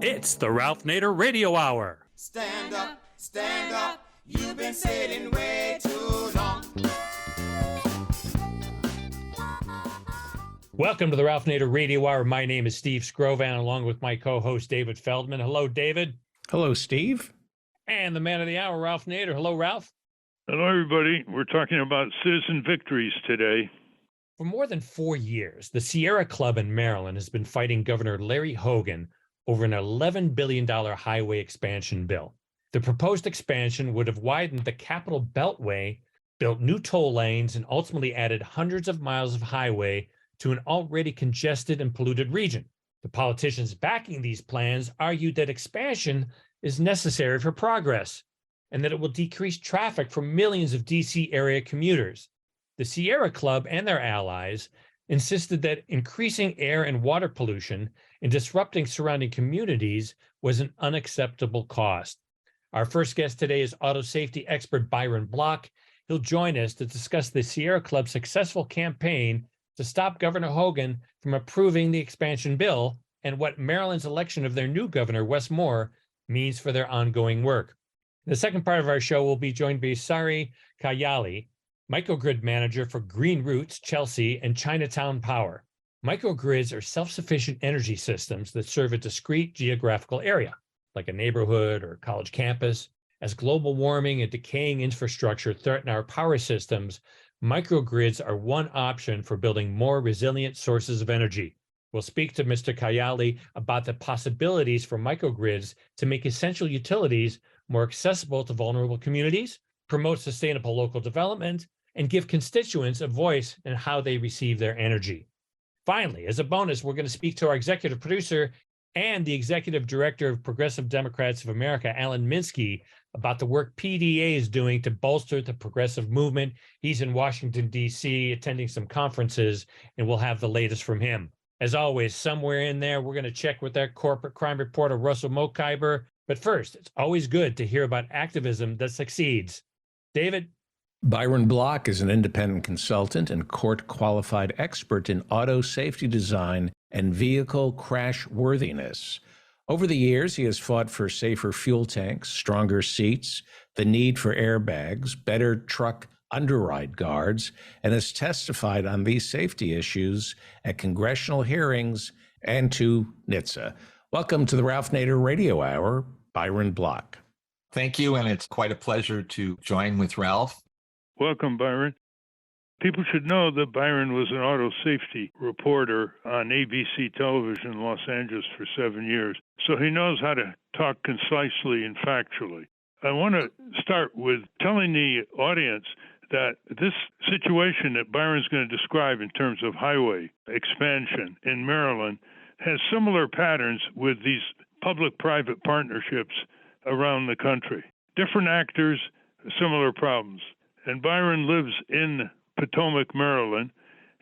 It's the Ralph Nader Radio Hour. Stand up, you've been sitting way too long. Welcome to the Ralph Nader Radio Hour. My name is Steve Scrovan, along with my co-host David Feldman. Hello, David. Hello, Steve. And the man of the hour, Ralph Nader. Hello, Ralph. Hello, everybody. We're talking about citizen victories today. For more than 4 years, the Sierra Club in Maryland has been fighting Governor Larry Hogan over an $11 billion highway expansion bill. The proposed expansion would have widened the Capitol Beltway, built new toll lanes, and ultimately added hundreds of miles of highway to an already congested and polluted region. The politicians backing these plans argued that expansion is necessary for progress and that it will decrease traffic for millions of DC area commuters. The Sierra Club and their allies insisted that increasing air and water pollution and disrupting surrounding communities was an unacceptable cost. Our first guest today is auto safety expert Byron Bloch. He'll join us to discuss the Sierra Club's successful campaign to stop Governor Hogan from approving the expansion bill and what Maryland's election of their new governor, Wes Moore, means for their ongoing work. In the second part of our show, we'll be joined by Sari Kayyali, microgrid manager for Green Roots, Chelsea, and Chinatown Power. Microgrids are self-sufficient energy systems that serve a discrete geographical area, like a neighborhood or college campus. As global warming and decaying infrastructure threaten our power systems, microgrids are one option for building more resilient sources of energy. We'll speak to Mr. Kayyali about the possibilities for microgrids to make essential utilities more accessible to vulnerable communities, promote sustainable local development, and give constituents a voice in how they receive their energy. Finally, as a bonus, we're going to speak to our executive producer and the executive director of Progressive Democrats of America, Alan Minsky, about the work PDA is doing to bolster the progressive movement. He's in Washington, D.C., attending some conferences, and we'll have the latest from him. As always, somewhere in there, we're going to check with our corporate crime reporter, Russell Mokhiber. But first, it's always good to hear about activism that succeeds. David? Byron Bloch is an independent consultant and court-qualified expert in auto safety design and vehicle crash worthiness. Over the years, he has fought for safer fuel tanks, stronger seats, the need for airbags, better truck underride guards, and has testified on these safety issues at congressional hearings and to NHTSA. Welcome to the Ralph Nader Radio Hour, Byron Bloch. Thank you, and it's quite a pleasure to join with Ralph. Welcome, Byron. People should know that Byron was an auto safety reporter on ABC television in Los Angeles for 7 years, so he knows how to talk concisely and factually. I want to start with telling the audience that this situation that Byron's going to describe in terms of highway expansion in Maryland has similar patterns with these public-private partnerships around the country. Different actors, similar problems. And Byron lives in Potomac, Maryland,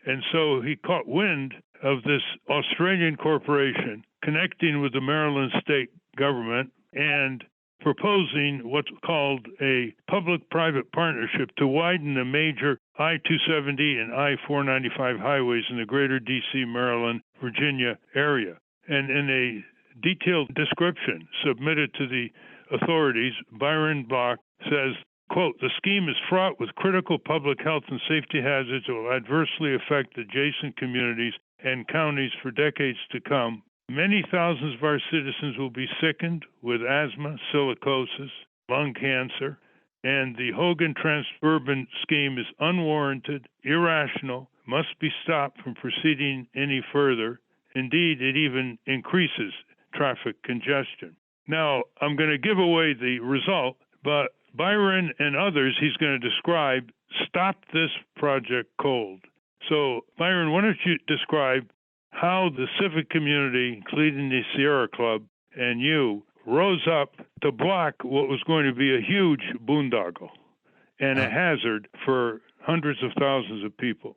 and so he caught wind of this Australian corporation connecting with the Maryland state government and proposing what's called a public-private partnership to widen the major I-270 and I-495 highways in the greater D.C., Maryland, Virginia area. And in a detailed description submitted to the authorities, Byron Bloch says, quote, "The scheme is fraught with critical public health and safety hazards that will adversely affect adjacent communities and counties for decades to come. Many thousands of our citizens will be sickened with asthma, silicosis, lung cancer, and the Hogan Transurban scheme is unwarranted, irrational, must be stopped from proceeding any further. Indeed, it even increases traffic congestion." Now, I'm going to give away the result, but Byron and others he's going to describe stopped this project cold. So, Byron, why don't you describe how the civic community, including the Sierra Club and you, rose up to block what was going to be a huge boondoggle and a hazard for hundreds of thousands of people.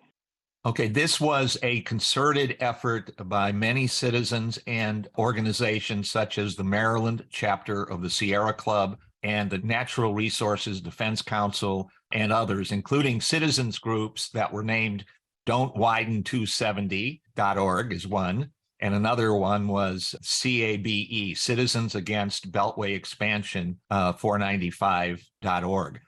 Okay, this was a concerted effort by many citizens and organizations such as the Maryland chapter of the Sierra Club and the Natural Resources Defense Council and others, including citizens groups that were named don'twiden270.org is one, And another one was CABE, Citizens Against Beltway Expansion, 495.org.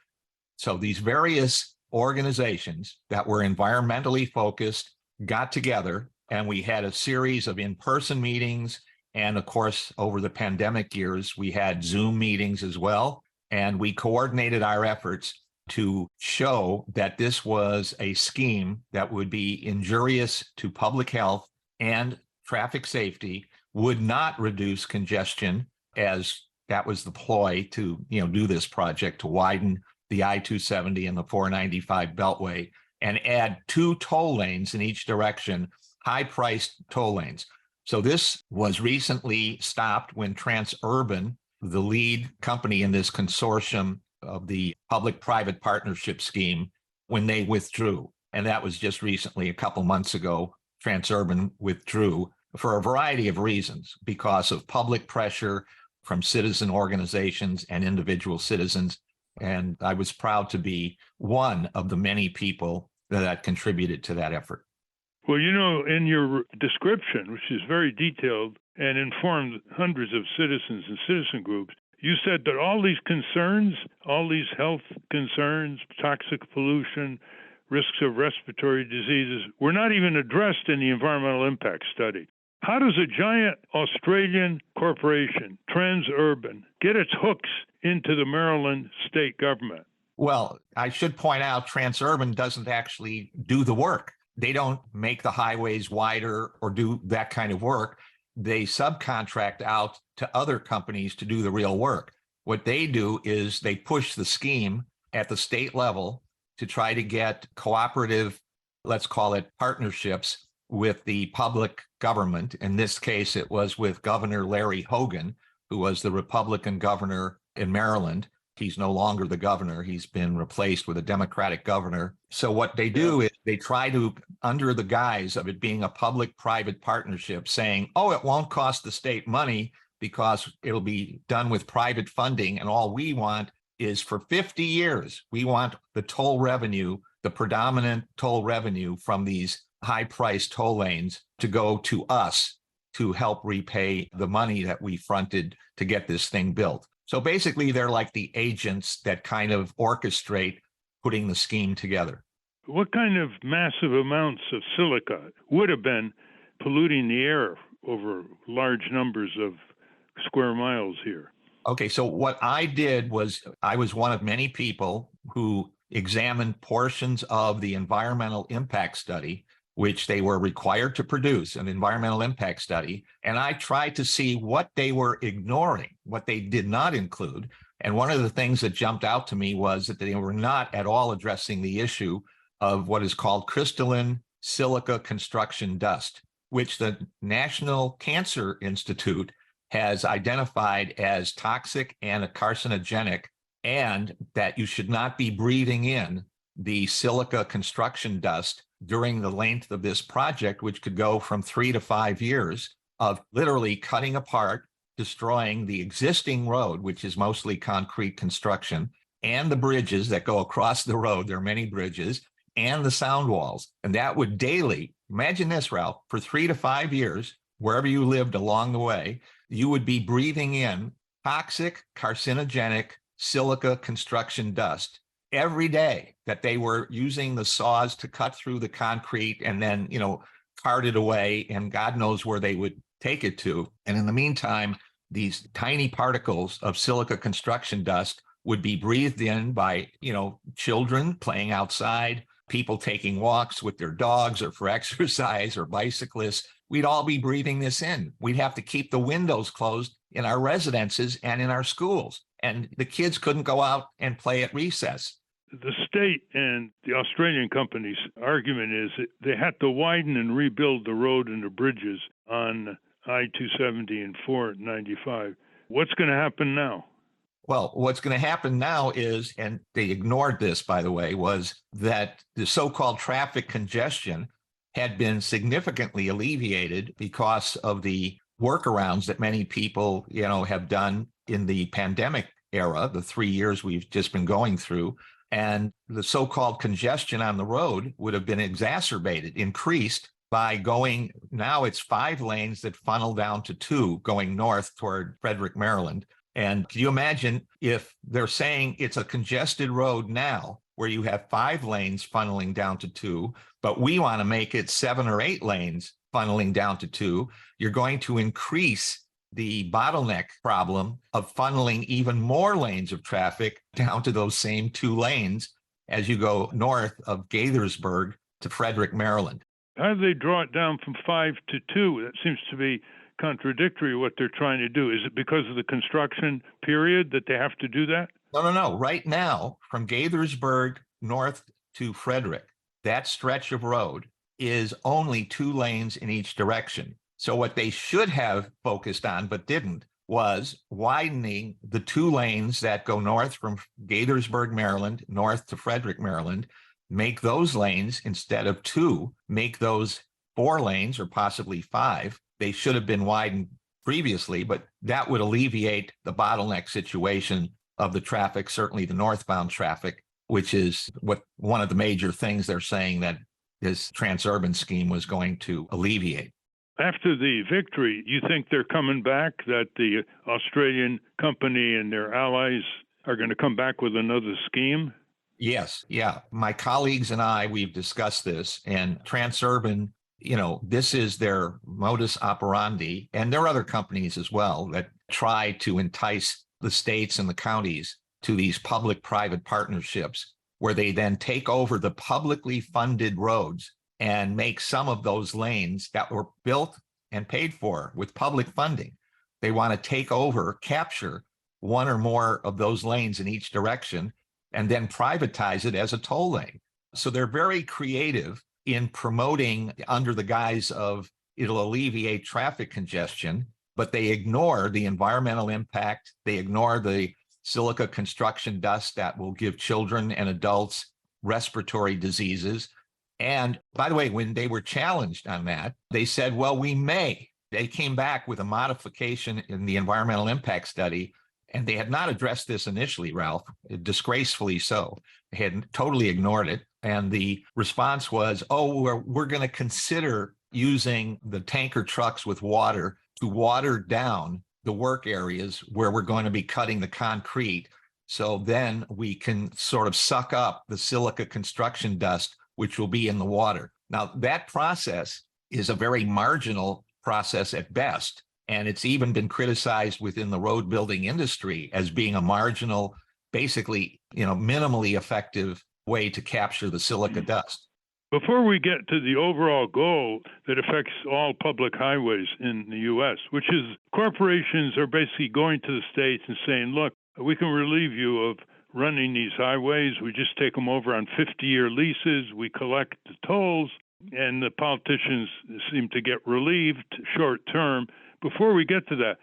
So these various organizations that were environmentally focused got together, and we had a series of in-person meetings. And of course, over the pandemic years, we had Zoom meetings as well. And we coordinated our efforts to show that this was a scheme that would be injurious to public health and traffic safety, would not reduce congestion, as that was the ploy to do this project, to widen the I-270 and the 495 Beltway and add 2 toll lanes in each direction, high-priced toll lanes. So this was recently stopped when Transurban, the lead company in this consortium of the public-private partnership scheme, when they withdrew. And that was just recently, a couple months ago, Transurban withdrew for a variety of reasons, because of public pressure from citizen organizations and individual citizens. And I was proud to be one of the many people that contributed to that effort. Well, in your description, which is very detailed and informed hundreds of citizens and citizen groups, you said that all these concerns, all these health concerns, toxic pollution, risks of respiratory diseases, were not even addressed in the environmental impact study. How does a giant Australian corporation, Transurban, get its hooks into the Maryland state government? Well, I should point out Transurban doesn't actually do the work. They don't make the highways wider or do that kind of work. They subcontract out to other companies to do the real work. What they do is they push the scheme at the state level to try to get cooperative, let's call it partnerships, with the public government. In this case, it was with Governor Larry Hogan, who was the Republican governor in Maryland. He's no longer the governor. He's been replaced with a Democratic governor. So what they do is they try to, under the guise of it being a public-private partnership, saying, oh, it won't cost the state money because it'll be done with private funding. And all we want is, for 50 years, we want the toll revenue, the predominant toll revenue from these high-priced toll lanes, to go to us to help repay the money that we fronted to get this thing built. So basically, they're like the agents that kind of orchestrate putting the scheme together. What kind of massive amounts of silica would have been polluting the air over large numbers of square miles here? Okay, so what I did was, I was one of many people who examined portions of the environmental impact study, which they were required to produce, an environmental impact study. And I tried to see what they were ignoring, what they did not include. And one of the things that jumped out to me was that they were not at all addressing the issue of what is called crystalline silica construction dust, which the National Cancer Institute has identified as toxic and carcinogenic, and that you should not be breathing in the silica construction dust during the length of this project, which could go from 3 to 5 years of literally cutting apart, destroying the existing road, which is mostly concrete construction, and the bridges that go across the road. There are many bridges, and the sound walls. And that would daily, imagine this, Ralph, for 3 to 5 years, wherever you lived along the way, you would be breathing in toxic, carcinogenic silica construction dust every day, that they were using the saws to cut through the concrete and then, cart it away, and God knows where they would take it to. And in the meantime, these tiny particles of silica construction dust would be breathed in by, children playing outside, people taking walks with their dogs or for exercise, or bicyclists. We'd all be breathing this in. We'd have to keep the windows closed in our residences and in our schools. And the kids couldn't go out and play at recess. The state and the Australian company's argument is that they had to widen and rebuild the road and the bridges on I-270 and 495. What's going to happen now? Well, what's going to happen now is, and they ignored this, by the way, was that the so-called traffic congestion had been significantly alleviated because of the workarounds that many people, have done in the pandemic era, the 3 years we've just been going through. And the so-called congestion on the road would have been increased by going, now it's 5 lanes that funnel down to 2 going north toward Frederick, Maryland. And can you imagine if they're saying it's a congested road now where you have 5 lanes funneling down to 2, but we want to make it 7 or 8 lanes funneling down to 2, you're going to increase the bottleneck problem of funneling even more lanes of traffic down to those same 2 lanes as you go north of Gaithersburg to Frederick, Maryland. How do they draw it down from 5 to 2? That seems to be contradictory what they're trying to do. Is it because of the construction period that they have to do that? No. Right now, from Gaithersburg north to Frederick, that stretch of road is only 2 lanes in each direction. So what they should have focused on, but didn't, was widening the 2 lanes that go north from Gaithersburg, Maryland, north to Frederick, Maryland, make those lanes, instead of 2, make those 4 lanes or possibly 5. They should have been widened previously, but that would alleviate the bottleneck situation of the traffic, certainly the northbound traffic, which is what one of the major things they're saying that this transurban scheme was going to alleviate. After the victory, you think they're coming back, that the Australian company and their allies are going to come back with another scheme? Yes. Yeah. My colleagues and I, we've discussed this, and Transurban, this is their modus operandi. And there are other companies as well that try to entice the states and the counties to these public-private partnerships where they then take over the publicly funded roads and make some of those lanes that were built and paid for with public funding. They want to take over, capture 1 or more of those lanes in each direction, and then privatize it as a toll lane. So they're very creative in promoting under the guise of it'll alleviate traffic congestion, but they ignore the environmental impact. They ignore the silica construction dust that will give children and adults respiratory diseases. And by the way, when they were challenged on that, they said, well, we may. They came back with a modification in the environmental impact study, and they had not addressed this initially, Ralph, disgracefully so. They had totally ignored it. And the response was, we're going to consider using the tanker trucks with water to water down the work areas where we're going to be cutting the concrete. So then we can sort of suck up the silica construction dust, which will be in the water. Now, that process is a very marginal process at best. And it's even been criticized within the road building industry as being a marginal, basically, minimally effective way to capture the silica dust. Before we get to the overall goal that affects all public highways in the U.S., which is corporations are basically going to the states and saying, look, we can relieve you of running these highways. We just take them over on 50-year leases. We collect the tolls, and the politicians seem to get relieved short term. Before we get to that,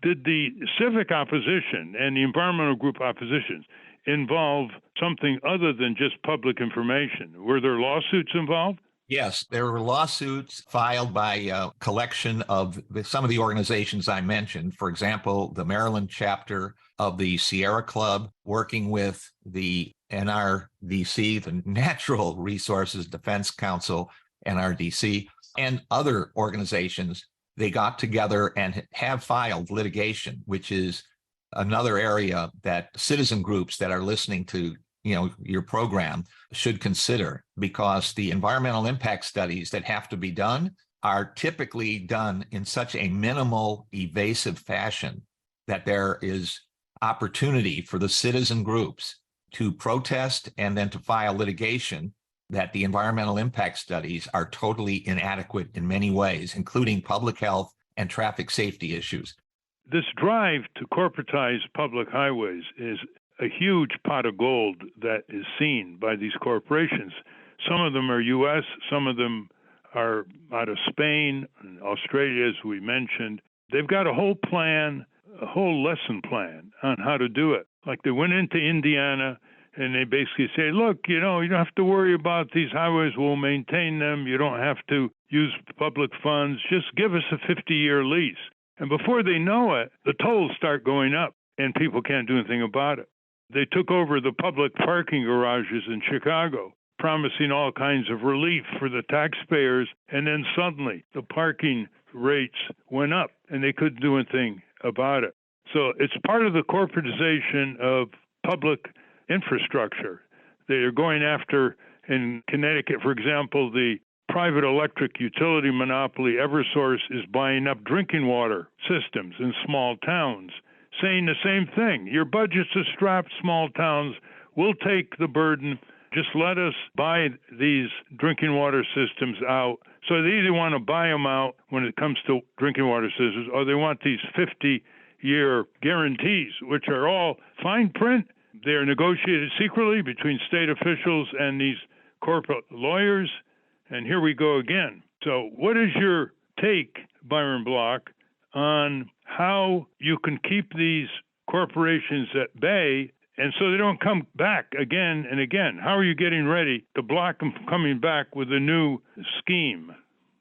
did the civic opposition and the environmental group oppositions involve something other than just public information? Were there lawsuits involved? Yes, there were lawsuits filed by a collection of some of the organizations I mentioned. For example, the Maryland chapter of the Sierra Club, working with the NRDC, the Natural Resources Defense Council, NRDC, and other organizations. They got together and have filed litigation, which is another area that citizen groups that are listening to your program should consider, because the environmental impact studies that have to be done are typically done in such a minimal, evasive fashion that there is opportunity for the citizen groups to protest and then to file litigation that the environmental impact studies are totally inadequate in many ways, including public health and traffic safety issues. This drive to corporatize public highways is a huge pot of gold that is seen by these corporations. Some of them are U.S., some of them are out of Spain and Australia, as we mentioned. They've got a whole plan, a whole lesson plan on how to do it. Like they went into Indiana and they basically say, look, you don't have to worry about these highways. We'll maintain them. You don't have to use public funds. Just give us a 50-year lease. And before they know it, the tolls start going up and people can't do anything about it. They took over the public parking garages in Chicago, promising all kinds of relief for the taxpayers, and then suddenly the parking rates went up and they couldn't do anything about it. So it's part of the corporatization of public infrastructure. They are going after, in Connecticut, for example, the private electric utility monopoly Eversource is buying up drinking water systems in small towns, saying the same thing. Your budgets are strapped, small towns. We'll take the burden. Just let us buy these drinking water systems out. So they either want to buy them out when it comes to drinking water systems, or they want these 50-year guarantees, which are all fine print. They're negotiated secretly between state officials and these corporate lawyers. And here we go again. So what is your take, Byron Bloch, on how you can keep these corporations at bay and so they don't come back again and again? How are you getting ready to block them from coming back with a new scheme?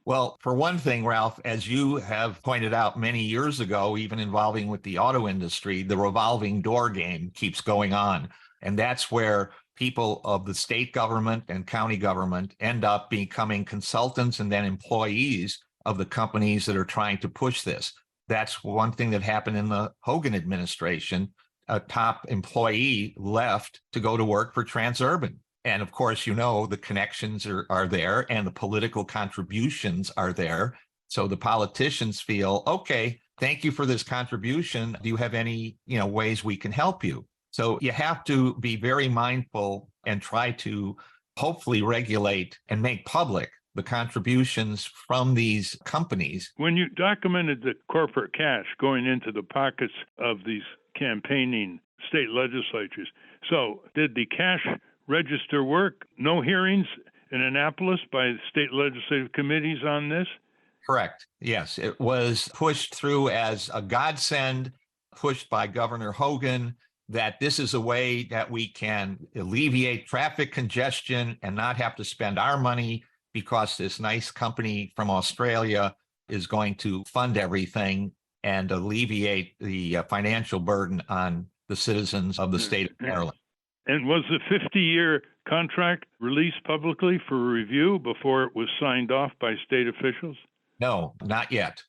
Well, for one thing, Ralph, as you have pointed out many years ago, even involving with the auto industry, the revolving door game keeps going on. And that's where people of the state government and county government end up becoming consultants and then employees of the companies that are trying to push this. That's one thing that happened in the Hogan administration. A top employee left to go to work for Transurban. And of course, you know, the connections are there and the political contributions are there. So the politicians feel, okay, thank you for this contribution. Do you have any, ways we can help you? So you have to be very mindful and try to hopefully regulate and make public the contributions from these companies. When you documented the corporate cash going into the pockets of these campaigning state legislatures, so did the cash register work? No hearings in Annapolis by state legislative committees on this? Correct. Yes, it was pushed through as a godsend, pushed by Governor Hogan, that this is a way that we can alleviate traffic congestion and not have to spend our money because this nice company from Australia is going to fund everything and alleviate the financial burden on the citizens of the state of Maryland. And was the 50-year contract released publicly for review before it was signed off by state officials? No, not yet.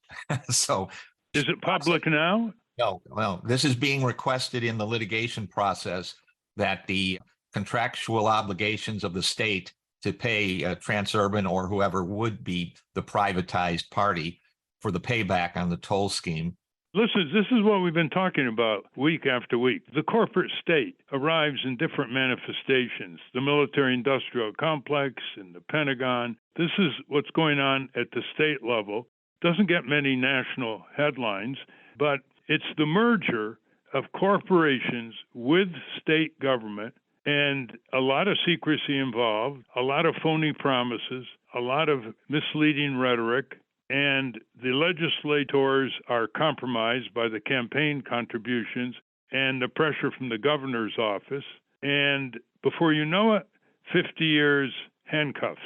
So is it public now? No. This is being requested in the litigation process that the contractual obligations of the state to pay Transurban or whoever would be the privatized party for the payback on the toll scheme. Listen, this is what we've been talking about week after week. The corporate state arrives in different manifestations, the military-industrial complex and the Pentagon. This is what's going on at the state level. Doesn't get many national headlines, but it's the merger of corporations with state government, and a lot of secrecy involved, a lot of phony promises, a lot of misleading rhetoric, and the legislators are compromised by the campaign contributions and the pressure from the governor's office. And before you know it, 50 years handcuffs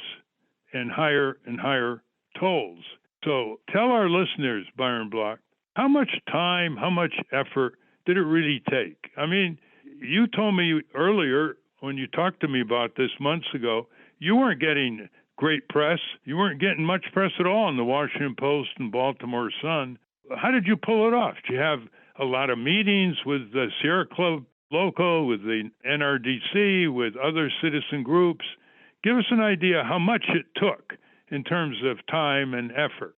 and higher tolls. So tell our listeners, Byron Bloch, how much time, how much effort did it really take? I mean, you told me earlier when you talked to me about this months ago, you weren't getting great press. You weren't getting much press at all in the Washington Post and Baltimore Sun. How did you pull it off? Did you have a lot of meetings with the Sierra Club local, with the NRDC, with other citizen groups? Give us an idea how much it took in terms of time and effort.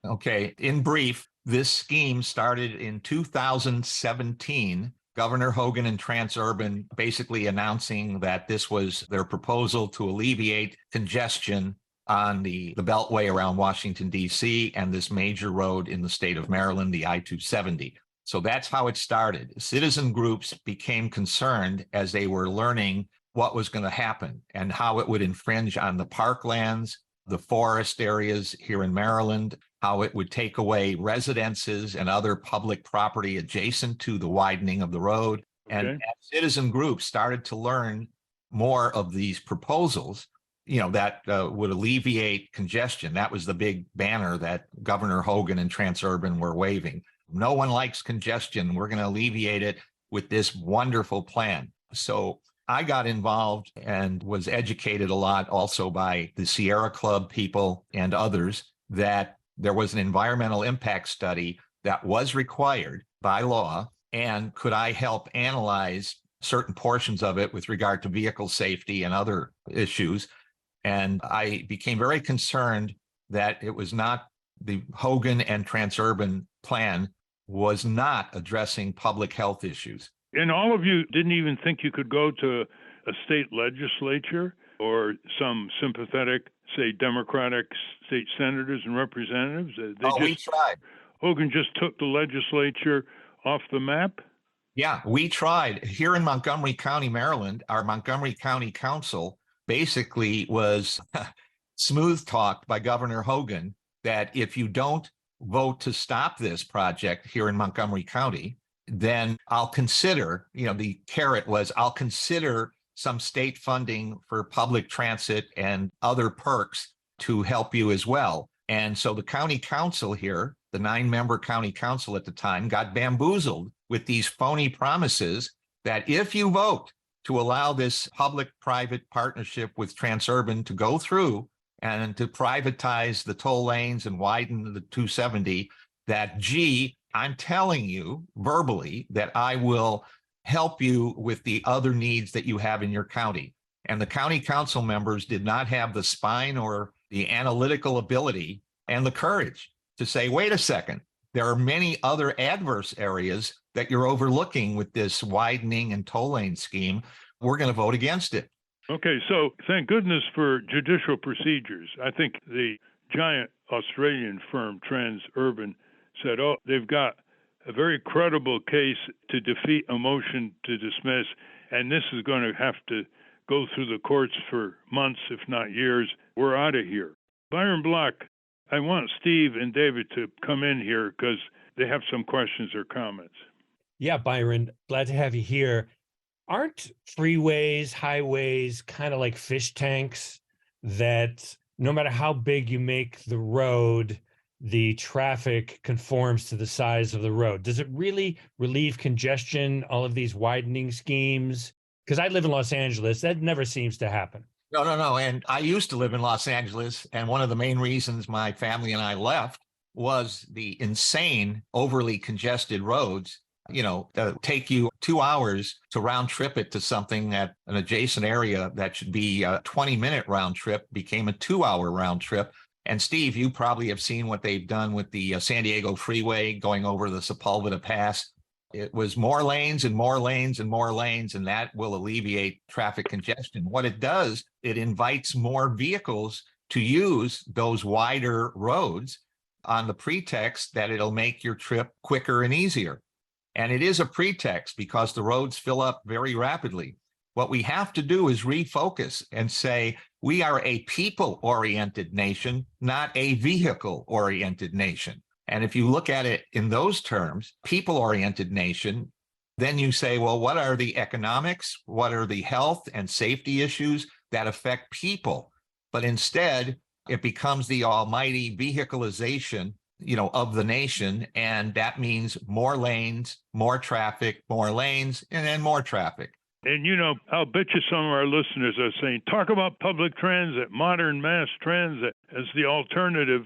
Okay. In brief, this scheme started in 2017. Governor Hogan and Transurban basically announcing that this was their proposal to alleviate congestion on the Beltway around Washington, D.C., and this major road in the state of Maryland, the I-270. So that's how it started. Citizen groups became concerned as they were learning what was going to happen and how it would infringe on the parklands, the forest areas here in Maryland, how it would take away residences and other public property adjacent to the widening of the road. Okay. And as citizen groups started to learn more of these proposals, that would alleviate congestion. That was the big banner that Governor Hogan and Transurban were waving. No one likes congestion. We're going to alleviate it with this wonderful plan. So I got involved and was educated a lot also by the Sierra Club people and others that there was an environmental impact study that was required by law. And could I help analyze certain portions of it with regard to vehicle safety and other issues? And I became very concerned that it was not the Hogan and Transurban plan was not addressing public health issues. And all of you didn't even think you could go to a state legislature or some sympathetic, say, Democratic state senators and representatives? We tried. Hogan just took the legislature off the map? Yeah, we tried. Here in Montgomery County, Maryland, our Montgomery County Council basically was smooth talked by Governor Hogan that if you don't vote to stop this project here in Montgomery County, then I'll consider, the carrot was, I'll consider some state funding for public transit and other perks to help you as well. And so the county council here, the 9-member county council at the time, got bamboozled with these phony promises that if you vote to allow this public-private partnership with Transurban to go through and to privatize the toll lanes and widen the 270, that, I'm telling you verbally that I will help you with the other needs that you have in your county. And the county council members did not have the spine or the analytical ability and the courage to say, wait a second, there are many other adverse areas that you're overlooking with this widening and toll lane scheme. We're going to vote against it. Okay, so thank goodness for judicial procedures. I think the giant Australian firm Transurban said, they've got a very credible case to defeat a motion to dismiss, and this is going to have to go through the courts for months, if not years. We're out of here. Byron Bloch, I want Steve and David to come in here because they have some questions or comments. Yeah, Byron, glad to have you here. Aren't freeways, highways kind of like fish tanks that no matter how big you make the road, the traffic conforms to the size of the road? Does it really relieve congestion, all of these widening schemes? Because I live in Los Angeles, that never seems to happen. No. And I used to live in Los Angeles. And one of the main reasons my family and I left was the insane, overly congested roads. Take you 2 hours to round trip it to something at an adjacent area that should be a 20-minute round trip became a 2-hour round trip. And Steve, you probably have seen what they've done with the San Diego freeway going over the Sepulveda Pass. It was more lanes and more lanes and more lanes, and that will alleviate traffic congestion. What it does, it invites more vehicles to use those wider roads on the pretext that it'll make your trip quicker and easier. And it is a pretext because the roads fill up very rapidly. What we have to do is refocus and say, we are a people-oriented nation, not a vehicle-oriented nation. And if you look at it in those terms, people-oriented nation, then you say, well, what are the economics? What are the health and safety issues that affect people? But instead, it becomes the almighty vehicleization, of the nation. And that means more lanes, more traffic, more lanes, and then more traffic. And, I'll bet you some of our listeners are saying, talk about public transit, modern mass transit as the alternative.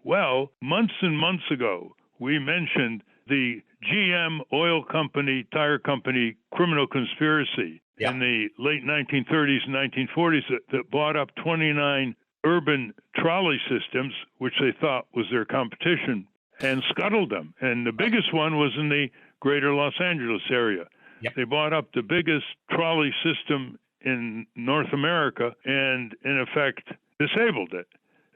Well, months and months ago, we mentioned the GM oil company, tire company criminal conspiracy in the late 1930s and 1940s that bought up 29 urban trolley systems, which they thought was their competition, and scuttled them. And the biggest one was in the greater Los Angeles area. Yep. They bought up the biggest trolley system in North America and, in effect, disabled it.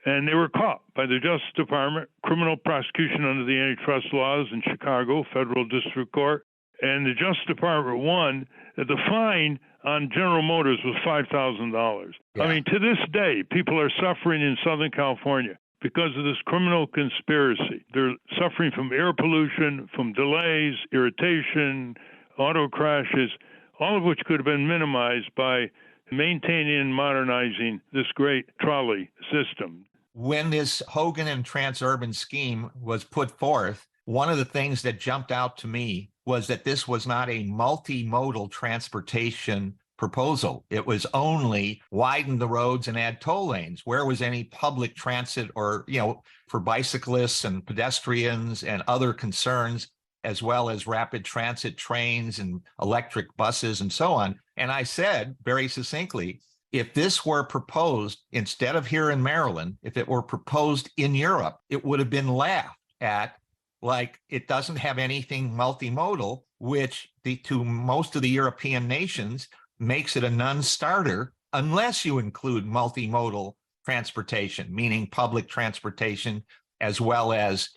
And they were caught by the Justice Department, criminal prosecution under the antitrust laws in Chicago, federal district court. And the Justice Department won. The fine on General Motors was $5,000. Yeah. I mean, to this day, people are suffering in Southern California because of this criminal conspiracy. They're suffering from air pollution, from delays, irritation, auto crashes, all of which could have been minimized by maintaining and modernizing this great trolley system. When this Hogan and Transurban scheme was put forth, one of the things that jumped out to me was that this was not a multimodal transportation proposal. It was only widen the roads and add toll lanes. Where was any public transit or, for bicyclists and pedestrians and other concerns, as well as rapid transit trains and electric buses and so on? And I said very succinctly, if this were proposed instead of here in Maryland, if it were proposed in Europe, it would have been laughed at like it doesn't have anything multimodal, which to most of the European nations makes it a non-starter unless you include multimodal transportation, meaning public transportation as well as,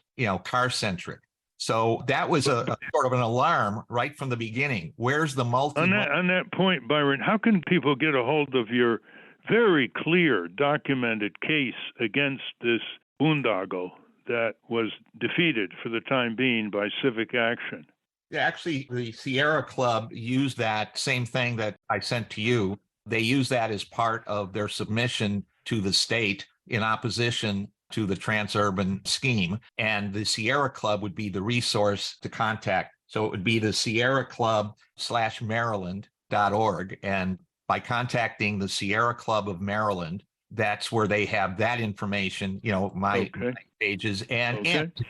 car-centric. So that was a sort of an alarm right from the beginning. Where's the multimodal? On that point, Byron, how can people get a hold of your very clear, documented case against this boondoggle that was defeated for the time being by civic action? Yeah, actually, the Sierra Club used that same thing that I sent to you. They used that as part of their submission to the state in opposition to the transurban scheme. And the Sierra Club would be the resource to contact. So it would be the sierraclub/maryland.org. And by contacting the Sierra Club of Maryland, that's where they have that information, my pages and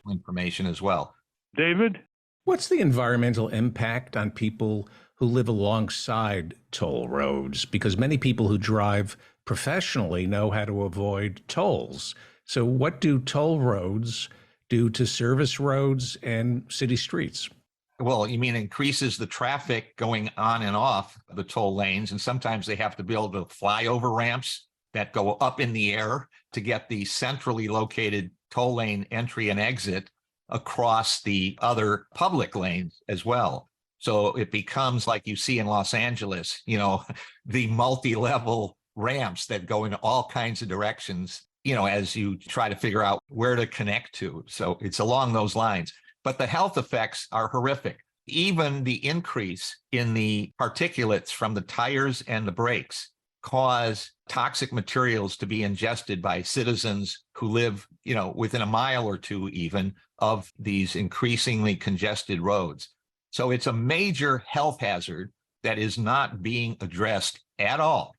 information as well. David? What's the environmental impact on people who live alongside toll roads? Because many people who drive professionally know how to avoid tolls. So what do toll roads do to service roads and city streets? Well, you mean increases the traffic going on and off the toll lanes. And sometimes they have to build the flyover ramps that go up in the air to get the centrally located toll lane entry and exit across the other public lanes as well. So it becomes like you see in Los Angeles, the multi-level ramps that go in all kinds of directions, as you try to figure out where to connect to. So it's along those lines. But the health effects are horrific. Even the increase in the particulates from the tires and the brakes cause toxic materials to be ingested by citizens who live, within a mile or two even of these increasingly congested roads. So it's a major health hazard that is not being addressed at all.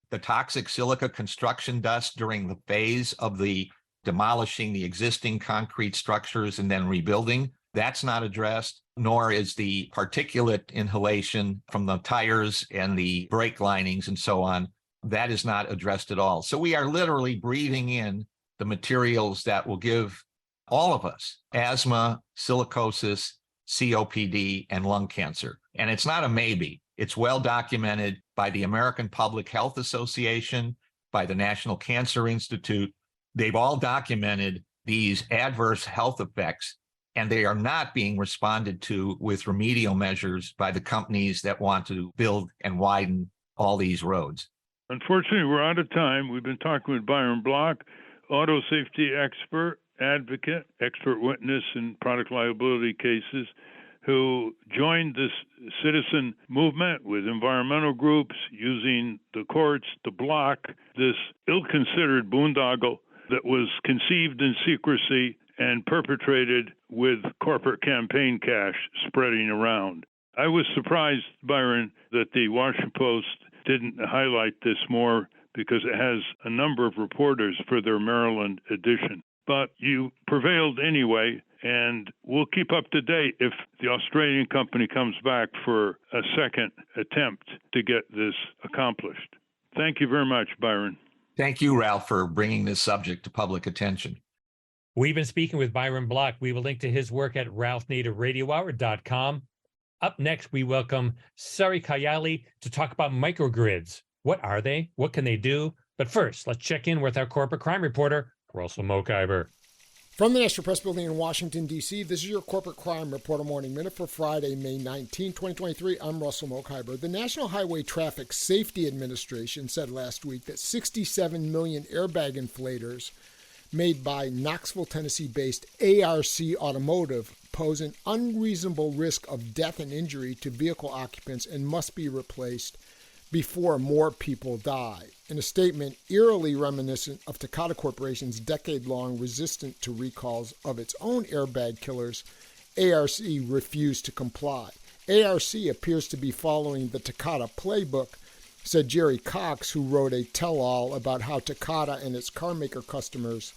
The toxic silica construction dust during the phase of the demolishing the existing concrete structures and then rebuilding, that's not addressed, nor is the particulate inhalation from the tires and the brake linings and so on. That is not addressed at all. So we are literally breathing in the materials that will give all of us asthma, silicosis, COPD, and lung cancer. And it's not a maybe. It's well documented by the American Public Health Association, by the National Cancer Institute. They've all documented these adverse health effects, and they are not being responded to with remedial measures by the companies that want to build and widen all these roads. Unfortunately, we're out of time. We've been talking with Byron Bloch, auto safety expert, advocate, expert witness in product liability cases, who joined this citizen movement with environmental groups using the courts to block this ill-considered boondoggle that was conceived in secrecy and perpetrated with corporate campaign cash spreading around. I was surprised, Byron, that the Washington Post didn't highlight this more because it has a number of reporters for their Maryland edition. But you prevailed anyway, and we'll keep up to date if the Australian company comes back for a second attempt to get this accomplished. Thank you very much, Byron. Thank you, Ralph, for bringing this subject to public attention. We've been speaking with Byron Bloch. We will link to his work at ralphnaderradiohour.com. Up next, we welcome Sari Kayyali to talk about microgrids. What are they? What can they do? But first, let's check in with our corporate crime reporter, Russell Mokhiber. From the National Press Building in Washington, D.C., this is your Corporate Crime Reporter Morning Minute for Friday, May 19, 2023. I'm Russell Mokhiber. The National Highway Traffic Safety Administration said last week that 67 million airbag inflators made by Knoxville, Tennessee-based ARC Automotive pose an unreasonable risk of death and injury to vehicle occupants and must be replaced before more people die. In a statement eerily reminiscent of Takata Corporation's decade-long resistance to recalls of its own airbag killers, ARC refused to comply. ARC appears to be following the Takata playbook said Jerry Cox, who wrote a tell-all about how Takata and its carmaker customers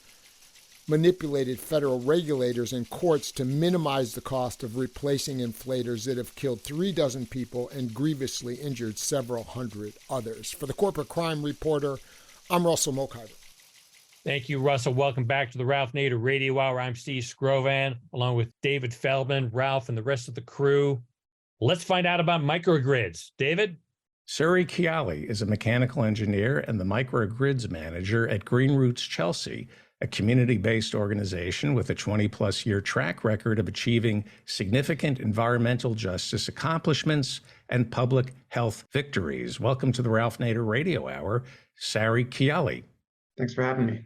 manipulated federal regulators and courts to minimize the cost of replacing inflators that have killed 36 people and grievously injured several hundred others. For the Corporate Crime Reporter, I'm Russell Mokhiber. Thank you, Russell. Welcome back to the Ralph Nader Radio Hour. I'm Steve Scrovan, along with David Feldman, Ralph, and the rest of the crew. Let's find out about microgrids. David? Sari Kayyali is a mechanical engineer and the microgrids manager at Green Roots Chelsea, a community-based organization with a 20-plus year track record of achieving significant environmental justice accomplishments and public health victories. Welcome to the Ralph Nader Radio Hour, Sari Kayyali. Thanks for having me.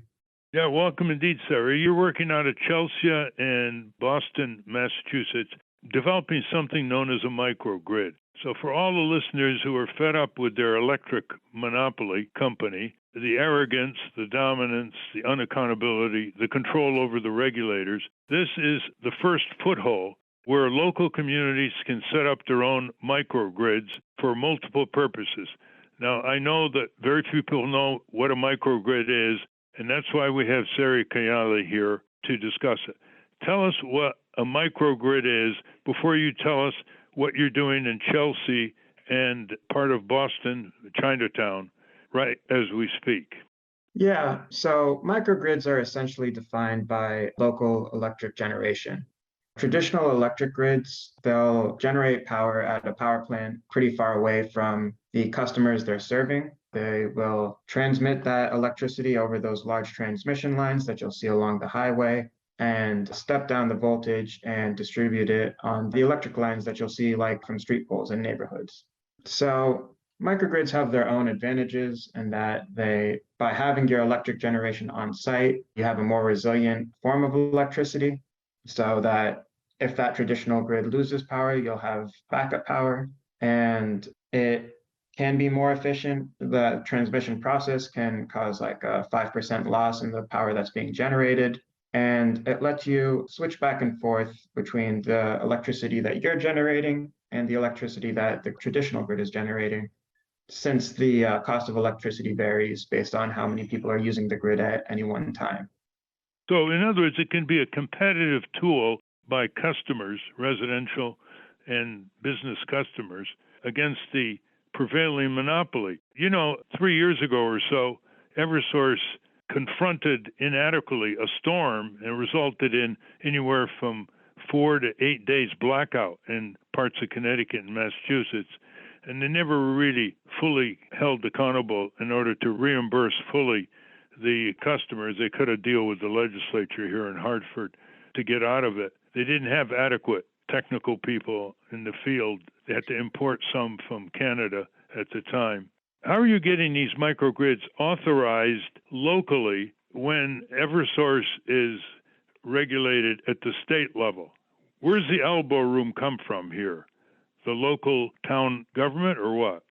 Yeah, welcome indeed, Sari. You're working out of Chelsea and Boston, Massachusetts, developing something known as a microgrid. So for all the listeners who are fed up with their electric monopoly company, the arrogance, the dominance, the unaccountability, the control over the regulators, this is the first foothold where local communities can set up their own microgrids for multiple purposes. Now, I know that very few people know what a microgrid is, and that's why we have Sari Kayyali here to discuss it. Tell us what a microgrid is before you tell us what you're doing in Chelsea and part of Boston, Chinatown, right as we speak. Yeah, so microgrids are essentially defined by local electric generation. Traditional electric grids, they'll generate power at a power plant pretty far away from the customers they're serving. They will transmit that electricity over those large transmission lines that you'll see along the highway and step down the voltage and distribute it on the electric lines that you'll see like from street poles in neighborhoods. So microgrids have their own advantages in that by having your electric generation on site, you have a more resilient form of electricity so that if that traditional grid loses power, you'll have backup power, and it can be more efficient. The transmission process can cause like a 5% loss in the power that's being generated. And it lets you switch back and forth between the electricity that you're generating and the electricity that the traditional grid is generating, since the cost of electricity varies based on how many people are using the grid at any one time. So in other words, it can be a competitive tool by customers, residential and business customers, against the prevailing monopoly. 3 years ago or so, Eversource confronted inadequately a storm and resulted in anywhere from 4 to 8 days blackout in parts of Connecticut and Massachusetts. And they never really fully held accountable in order to reimburse fully the customers. They could have dealt with the legislature here in Hartford to get out of it. They didn't have adequate technical people in the field. They had to import some from Canada at the time. How are you getting these microgrids authorized locally when Eversource is regulated at the state level? Where's the elbow room come from here? The local town government or what?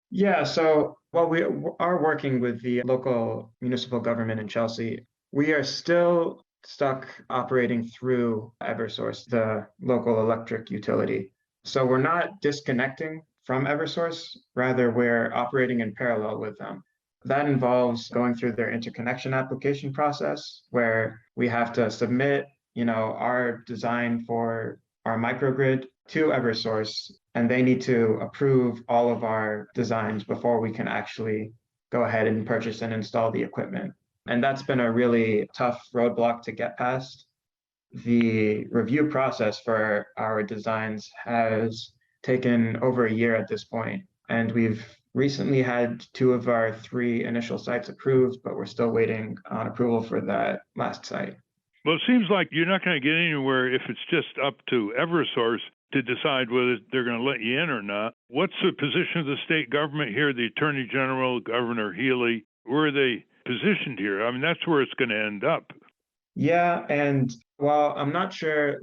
Yeah, so while we are working with the local municipal government in Chelsea, we are still stuck operating through Eversource, the local electric utility. So we're not disconnecting from Eversource, rather we're operating in parallel with them. That involves going through their interconnection application process, where we have to submit, our design for our microgrid to Eversource, and they need to approve all of our designs before we can actually go ahead and purchase and install the equipment. And that's been a really tough roadblock to get past. The review process for our designs has taken over a year at this point, and we've recently had 2 of our 3 initial sites approved, but we're still waiting on approval for that last site. Well, it seems like you're not going to get anywhere if it's just up to Eversource to decide whether they're going to let you in or not. What's the position of the state government here, the Attorney General, Governor Healy? Where are they positioned here? I mean, that's where it's going to end up. Yeah, and while I'm not sure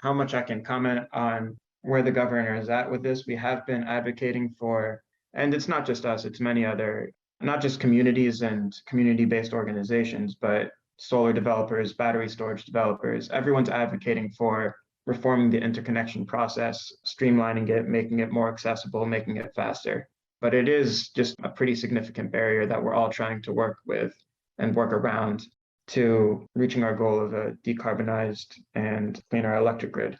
how much I can comment on where the governor is at with this, we have been advocating for, and it's not just us, it's many other, not just communities and community-based organizations, but solar developers, battery storage developers. Everyone's advocating for reforming the interconnection process, streamlining it, making it more accessible, making it faster. but it is just a pretty significant barrier that we're all trying to work with and work around to reaching our goal of a decarbonized and cleaner electric grid.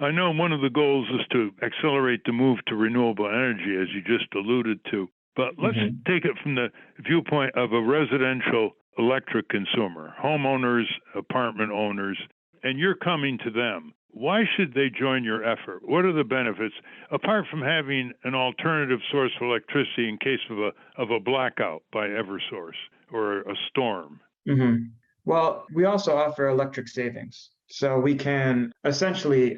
I know one of the goals is to accelerate the move to renewable energy, as you just alluded to. But let's take it from the viewpoint of a residential electric consumer, homeowners, apartment owners, and you're coming to them. Why should they join your effort? What are the benefits, apart from having an alternative source of electricity in case of a blackout by Eversource or a storm? Well, we also offer electric savings. So we can essentially,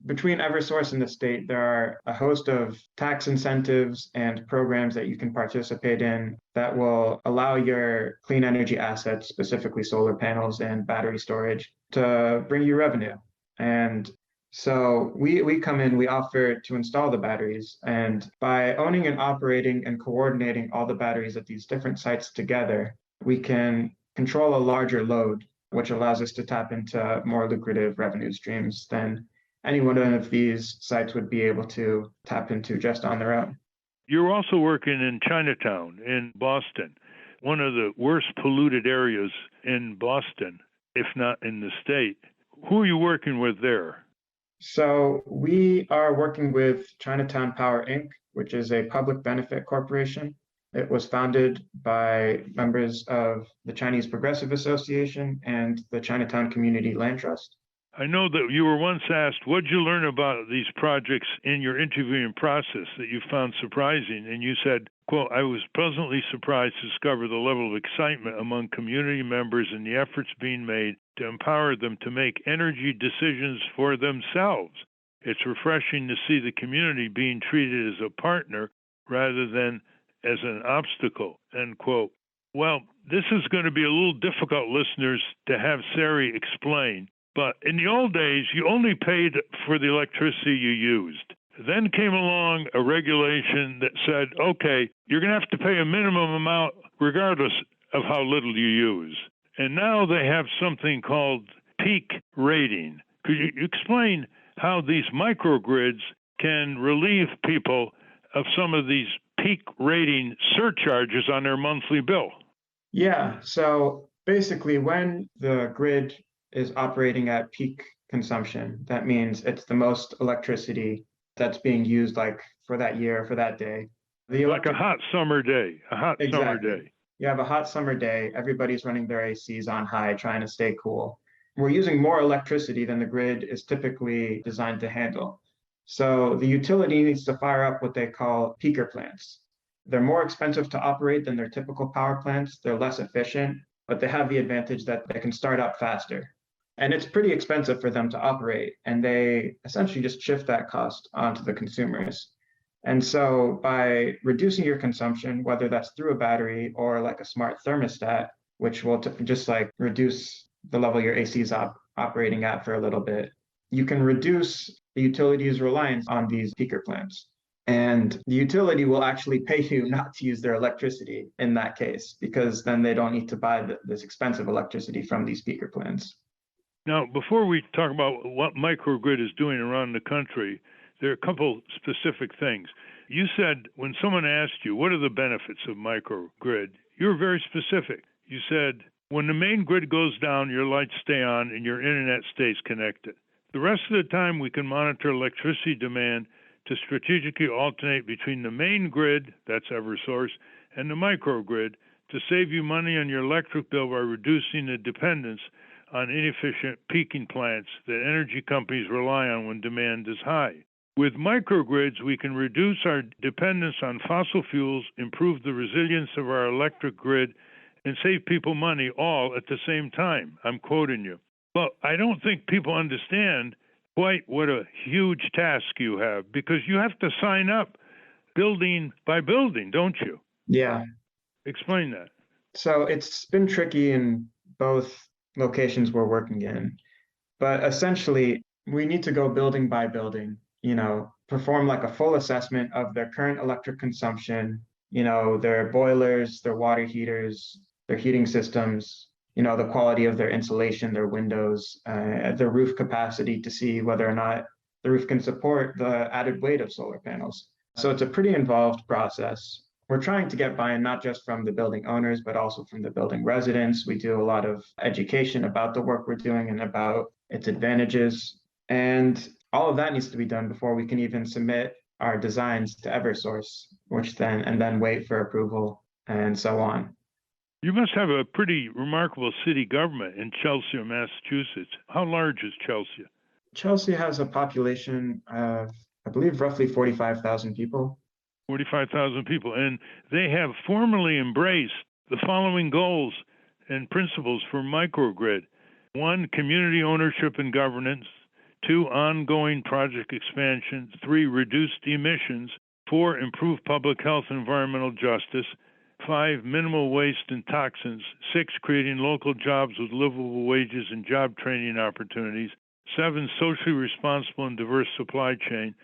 between Eversource and the state, there are a host of tax incentives and programs that you can participate in that will allow your clean energy assets, specifically solar panels and battery storage, to bring you revenue. And so we come in, we offer to install the batteries, and by owning and operating and coordinating all the batteries at these different sites together, we can control a larger load, which allows us to tap into more lucrative revenue streams than any one of these sites would be able to tap into just on their own. You're also working in Chinatown in Boston, one of the worst polluted areas in Boston, if not in the state. Who are you working with there? So we are working with Chinatown Power Inc., which is a public benefit corporation. It was founded by members of the Chinese Progressive Association and the Chinatown Community Land Trust. I know that you were once asked, what did you learn about these projects in your interviewing process that you found surprising? And you said, quote, I was pleasantly surprised to discover the level of excitement among community members and the efforts being made to empower them to make energy decisions for themselves. It's refreshing to see the community being treated as a partner rather than as an obstacle, end quote. Well, this is going to be a little difficult, listeners, to have Sari explain. But in the old days, you only paid for the electricity you used. Then came along a regulation that said, okay, you're going to have to pay a minimum amount regardless of how little you use. And now they have something called peak rating. Could you explain how these microgrids can relieve people of some of these peak rating surcharges on their monthly bill? Yeah, so basically when the grid is operating at peak consumption, that means it's the most electricity that's being used like for that year, for that day. Like a hot summer day, summer day. You have a hot summer day, everybody's running their ACs on high, trying to stay cool. We're using more electricity than the grid is typically designed to handle. So the utility needs to fire up what they call peaker plants. They're more expensive to operate than their typical power plants. They're less efficient, but they have the advantage that they can start up faster. And it's pretty expensive for them to operate, and they essentially just shift that cost onto the consumers. And so by reducing your consumption, whether that's through a battery or like a smart thermostat, which will just like reduce the level your AC is operating at for a little bit, you can reduce the utility's reliance on these peaker plants. And the utility will actually pay you not to use their electricity in that case, because then they don't need to buy this expensive electricity from these peaker plants. Now, before we talk about what microgrid is doing around the country, there are a couple specific things. You said when someone asked you, what are the benefits of microgrid? You were very specific. You said, when the main grid goes down, your lights stay on and your internet stays connected. The rest of the time, we can monitor electricity demand to strategically alternate between the main grid, that's Eversource, and the microgrid to save you money on your electric bill by reducing the dependence on inefficient peaking plants that energy companies rely on when demand is high. With microgrids, we can reduce our dependence on fossil fuels, improve the resilience of our electric grid, and save people money all at the same time. I'm quoting you. But I don't think people understand quite what a huge task you have, because you have to sign up building by building, don't you? Yeah. Explain that. So it's been tricky in both locations we're working in, but essentially we need to go building by building, perform like a full assessment of their current electric consumption, their boilers, their water heaters, their heating systems, the quality of their insulation, their windows, their roof capacity to see whether or not the roof can support the added weight of solar panels. So it's a pretty involved process. We're trying to get buy-in not just from the building owners, but also from the building residents. We do a lot of education about the work we're doing and about its advantages. And all of that needs to be done before we can even submit our designs to Eversource, and then wait for approval and so on. You must have a pretty remarkable city government in Chelsea, Massachusetts. How large is Chelsea? Chelsea has a population of, I believe, roughly 45,000 people. 45,000 people. And they have formally embraced the following goals and principles for microgrid. 1, community ownership and governance. 2, ongoing project expansion. 3, reduced emissions. 4, improve public health and environmental justice. 5, minimal waste and toxins. 6, creating local jobs with livable wages and job training opportunities. 7, socially responsible and diverse supply chain.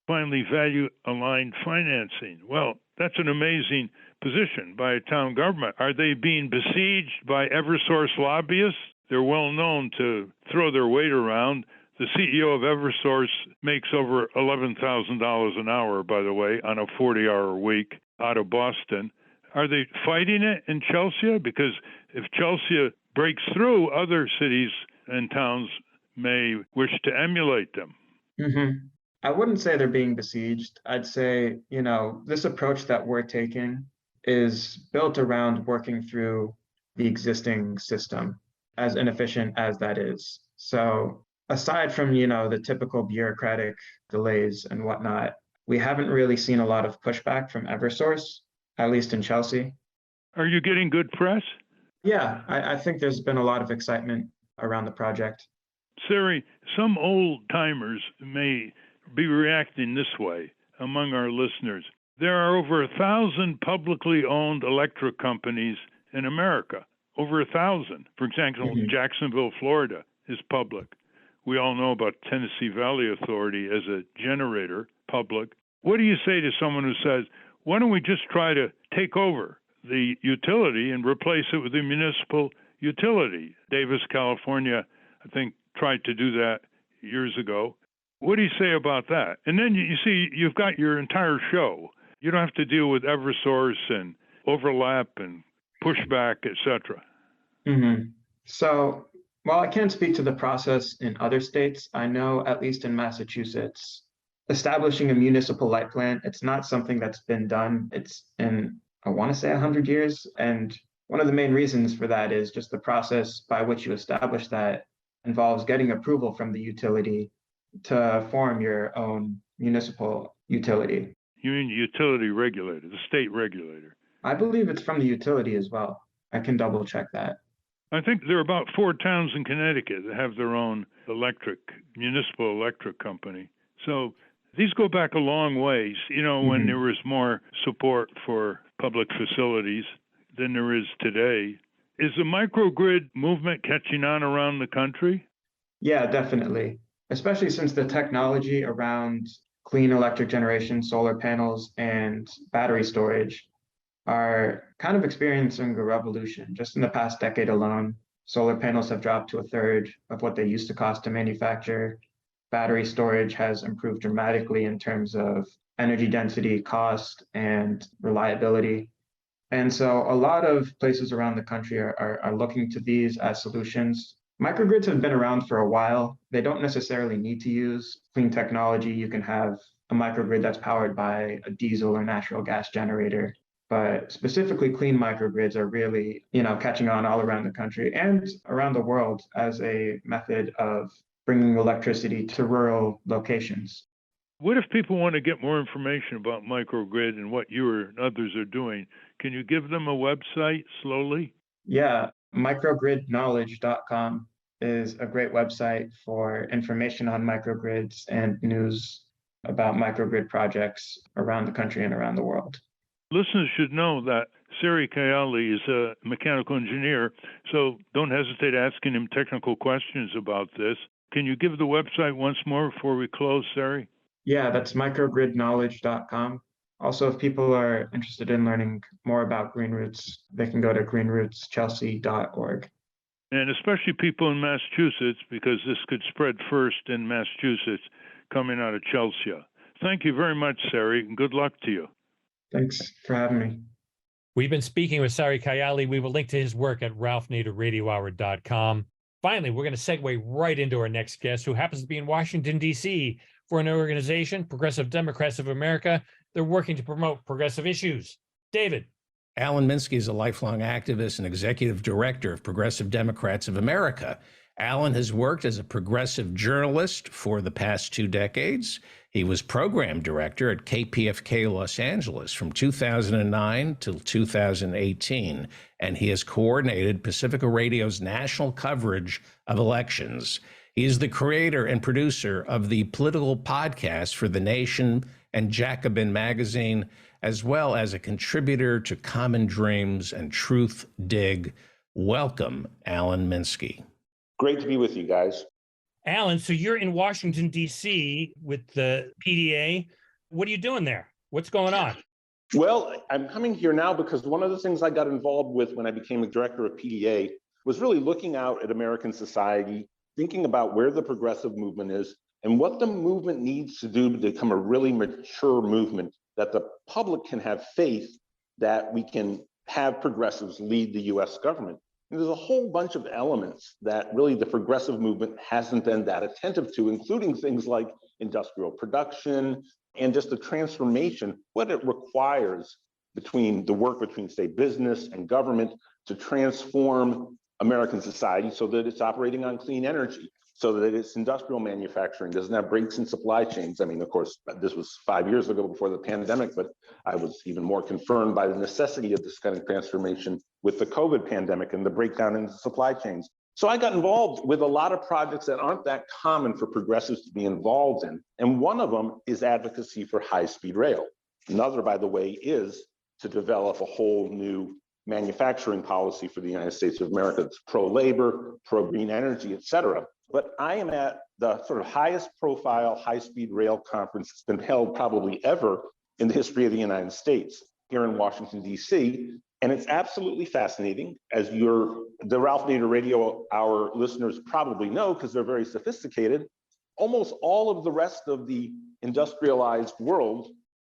Finally, value-aligned financing. Well, that's an amazing position by a town government. Are they being besieged by Eversource lobbyists? They're well known to throw their weight around. The CEO of Eversource makes over $11,000 an hour, by the way, on a 40-hour week out of Boston. Are they fighting it in Chelsea? Because if Chelsea breaks through, other cities and towns may wish to emulate them. Mm-hmm. I wouldn't say they're being besieged. I'd say, this approach that we're taking is built around working through the existing system, as inefficient as that is. So aside from, the typical bureaucratic delays and whatnot, we haven't really seen a lot of pushback from Eversource, at least in Chelsea. Are you getting good press? Yeah, I think there's been a lot of excitement around the project. Sari, some old timers may be reacting this way among our listeners. There are over 1,000 publicly owned electric companies in America. Over 1,000. For example, Jacksonville, Florida is public. We all know about Tennessee Valley Authority as a generator, public. What do you say to someone who says, why don't we just try to take over the utility and replace it with a municipal utility? Davis, California, I think, tried to do that years ago. What do you say about that? And then you see, you've got your entire show. You don't have to deal with Eversource and overlap and pushback, etc. Mm-hmm. So, while I can't speak to the process in other states, I know at least in Massachusetts, establishing a municipal light plant, it's not something that's been done. It's in, I want to say 100 years. And one of the main reasons for that is just the process by which you establish that involves getting approval from the utility to form your own municipal utility. You mean utility regulator, the state regulator? I believe it's from the utility as well. I can double check that. I think there are about 4 towns in Connecticut that have their own municipal electric company. So these go back a long ways, when there was more support for public facilities than there is today. Is the microgrid movement catching on around the country? Yeah, definitely. Especially since the technology around clean electric generation, solar panels, and battery storage are kind of experiencing a revolution. Just in the past decade alone, solar panels have dropped to a third of what they used to cost to manufacture. Battery storage has improved dramatically in terms of energy density, cost, and reliability. And so a lot of places around the country are looking to these as solutions. Microgrids have been around for a while. They don't necessarily need to use clean technology. You can have a microgrid that's powered by a diesel or natural gas generator. But specifically, clean microgrids are really, catching on all around the country and around the world as a method of bringing electricity to rural locations. What if people want to get more information about microgrid and what you and others are doing? Can you give them a website slowly? Yeah, microgridknowledge.com is a great website for information on microgrids and news about microgrid projects around the country and around the world. Listeners should know that Sari Kayyali is a mechanical engineer, so don't hesitate asking him technical questions about this. Can you give the website once more before we close, Sari? Yeah, that's microgridknowledge.com. Also, if people are interested in learning more about Green Roots, they can go to greenrootschelsea.org. And especially people in Massachusetts, because this could spread first in Massachusetts coming out of Chelsea. Thank you very much, Sari, and good luck to you. Thanks for having me. We've been speaking with Sari Kayyali. We will link to his work at ralphnaderradiohour.com. Finally, we're going to segue right into our next guest, who happens to be in Washington, D.C. for an organization, Progressive Democrats of America. They're working to promote progressive issues. David. Alan Minsky is a lifelong activist and executive director of Progressive Democrats of America. Alan has worked as a progressive journalist for the past 2 decades. He was program director at KPFK Los Angeles from 2009 till 2018, and he has coordinated Pacifica Radio's national coverage of elections. He is the creator and producer of the political podcast for The Nation and Jacobin magazine, as well as a contributor to Common Dreams and Truth Dig. Welcome, Alan Minsky. Great to be with you guys. Alan, so you're in Washington, D.C. with the PDA. What are you doing there? What's going on? Well, I'm coming here now because one of the things I got involved with when I became a director of PDA was really looking out at American society, thinking about where the progressive movement is and what the movement needs to do to become a really mature movement, that the public can have faith that we can have progressives lead the US government. And there's a whole bunch of elements that really the progressive movement hasn't been that attentive to, including things like industrial production and just the transformation, what it requires between the work between state business and government to transform American society so that it's operating on clean energy, so that it's industrial manufacturing, doesn't have breaks in supply chains. I mean, of course, this was 5 years ago before the pandemic, but I was even more confirmed by the necessity of this kind of transformation with the COVID pandemic and the breakdown in the supply chains. So I got involved with a lot of projects that aren't that common for progressives to be involved in. And one of them is advocacy for high-speed rail. Another, by the way, is to develop a whole new manufacturing policy for the United States of America that's pro-labor, pro-green energy, et cetera. But I am at the sort of highest profile high-speed rail conference that's been held probably ever in the history of the United States here in Washington, D.C. And it's absolutely fascinating, as the Ralph Nader Radio Hour listeners probably know, because they're very sophisticated. Almost all of the rest of the industrialized world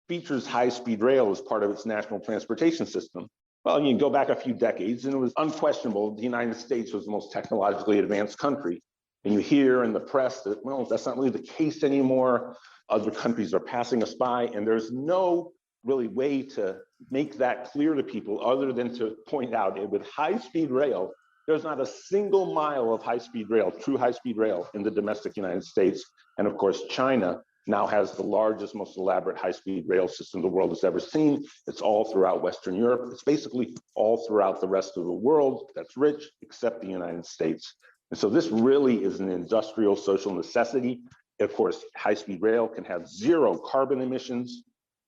features high-speed rail as part of its national transportation system. Well, you go back a few decades, and it was unquestionable the United States was the most technologically advanced country. And you hear in the press that, well, that's not really the case anymore. Other countries are passing us by, and there's no really way to make that clear to people other than to point out that with high-speed rail, there's not a single mile of high-speed rail, true high-speed rail in the domestic United States. And of course, China now has the largest, most elaborate high-speed rail system the world has ever seen. It's all throughout Western Europe. It's basically all throughout the rest of the world that's rich, except the United States. And so this really is an industrial social necessity. Of course, high-speed rail can have zero carbon emissions.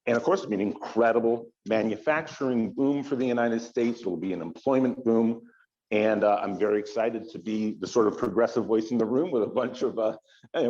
And of course, it'll be an incredible manufacturing boom for the United States. It will be an employment boom. And I'm very excited to be the sort of progressive voice in the room with a bunch of